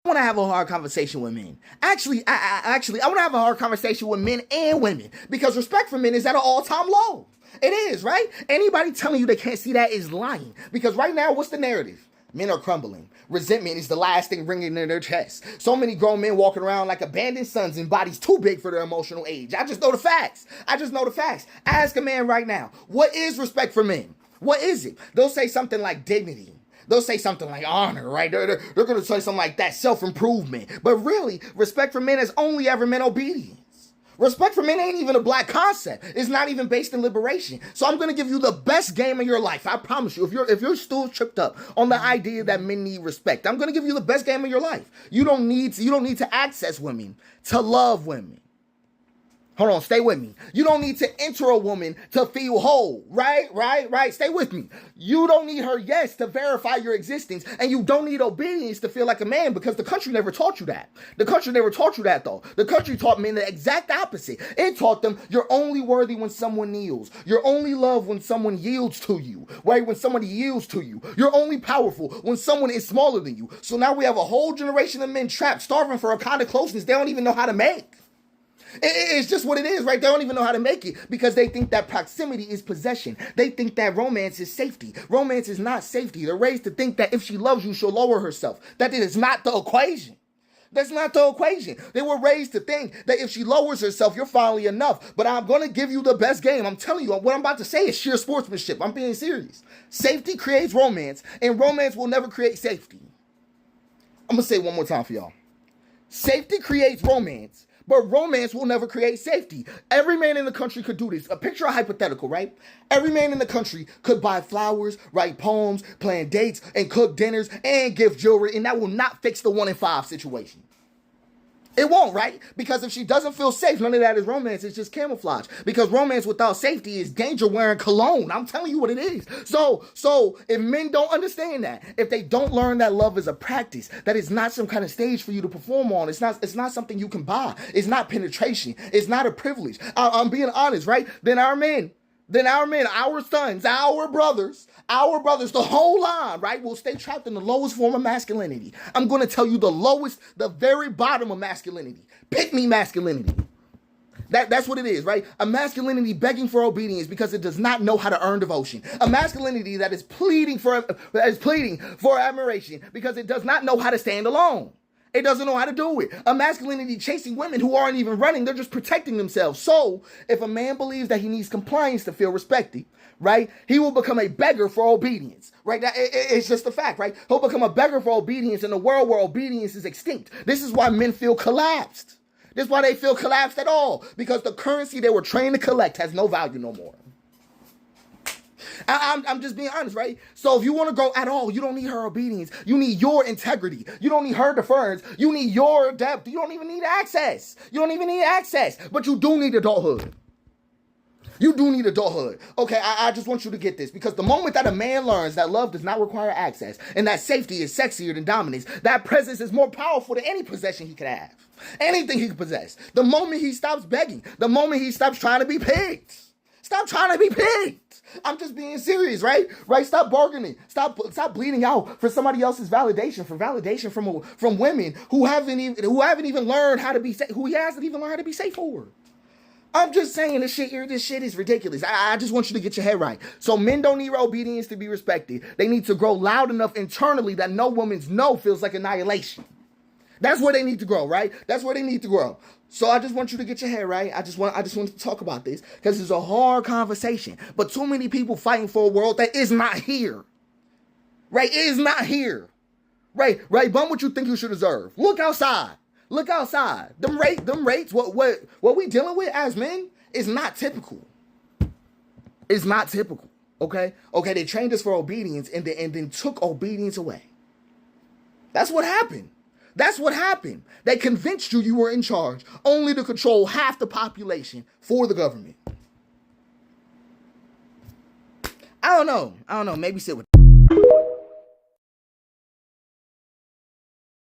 want to have a hard conversation with men. Actually, I want to have a hard conversation with men and women because respect for men is at an all-time low. It is, right? Anybody telling you they can't see that is lying because right now, what's the narrative? Men are crumbling. Resentment is the last thing ringing in their chest. So many grown men walking around like abandoned sons in bodies too big for their emotional age. I just know the facts. Ask a man right now, what is respect for men? What is it? They'll say something like dignity. They'll say something like honor, right? They're going to say something like that, self-improvement. But really, respect for men has only ever meant obedience. Respect for men ain't even a black concept. It's not even based in liberation. So I'm going to give you the best game of your life. I promise you. If you're still tripped up on the idea that men need respect, I'm going to give you the best game of your life. You don't need to access women to love women. Hold on, stay with me. You don't need to enter a woman to feel whole, right? Stay with me. You don't need her yes to verify your existence, and you don't need obedience to feel like a man because the country never taught you that. The country never taught you that, though. The country taught men the exact opposite. It taught them you're only worthy when someone kneels. You're only loved when someone yields to you, right? When somebody yields to you. You're only powerful when someone is smaller than you. So now we have a whole generation of men trapped, starving for a kind of closeness they don't even know how to make. It's just what it is, right? They don't even know how to make it because they think that proximity is possession. They think that romance is safety. Romance is not safety. They're raised to think that if she loves you, she'll lower herself. That is not the equation. That's not the equation. They were raised to think that if she lowers herself, you're finally enough. But I'm going to give you the best game. I'm telling you, what I'm about to say is sheer sportsmanship. I'm being serious. Safety creates romance, and romance will never create safety. I'm going to say it one more time for y'all. Safety creates romance, but romance will never create safety. Every man in the country could do this. Picture a hypothetical, right? Every man in the country could buy flowers, write poems, plan dates, and cook dinners, and give jewelry, and that will not fix the 1 in 5 situation. It won't, right? Because if she doesn't feel safe, none of that is romance. It's just camouflage. Because romance without safety is danger wearing cologne. I'm telling you what it is. So if men don't understand that, if they don't learn that love is a practice, that it's not some kind of stage for you to perform on, it's not something you can buy. It's not penetration. It's not a privilege. I'm being honest, right? Then our men, our sons, our brothers, the whole line, right, will stay trapped in the lowest form of masculinity. I'm going to tell you the lowest, the very bottom of masculinity. Pick me masculinity. That's what it is, right? A masculinity begging for obedience because it does not know how to earn devotion. A masculinity that is pleading for admiration because it does not know how to stand alone. It doesn't know how to do it. A masculinity chasing women who aren't even running. They're just protecting themselves. So if a man believes that he needs compliance to feel respected, right, he will become a beggar for obedience, right? It's just a fact, right? He'll become a beggar for obedience in a world where obedience is extinct. This is why men feel collapsed. This is why they feel collapsed at all. Because the currency they were trained to collect has no value no more. I'm just being honest, right? So if you want to grow at all, you don't need her obedience. You need your integrity. You don't need her deference. You need your depth. You don't even need access. But you do need adulthood. Okay, I just want you to get this. Because the moment that a man learns that love does not require access and that safety is sexier than dominance, that presence is more powerful than any possession he could have. Anything he could possess. The moment he stops begging. The moment he stops trying to be picked. Stop trying to be picked. I'm just being serious, right? Stop bargaining. Stop bleeding out for somebody else's validation, from women who haven't even learned how to be safe, who he hasn't even learned how to be safe for. I'm just saying this shit is ridiculous. I just want you to get your head right. So men don't need obedience to be respected. They need to grow loud enough internally that no woman's no feels like annihilation. That's where they need to grow, right? That's where they need to grow. So I just want you to get your head right. I just want to talk about this because it's a hard conversation. But too many people fighting for a world that is not here. Right? It is not here. Right? Bum what you think you should deserve. Look outside. Them rates, what we dealing with as men is not typical. It's not typical. Okay? They trained us for obedience and then took obedience away. That's what happened. They convinced you were in charge only to control half the population for the government. I don't know. Maybe sit with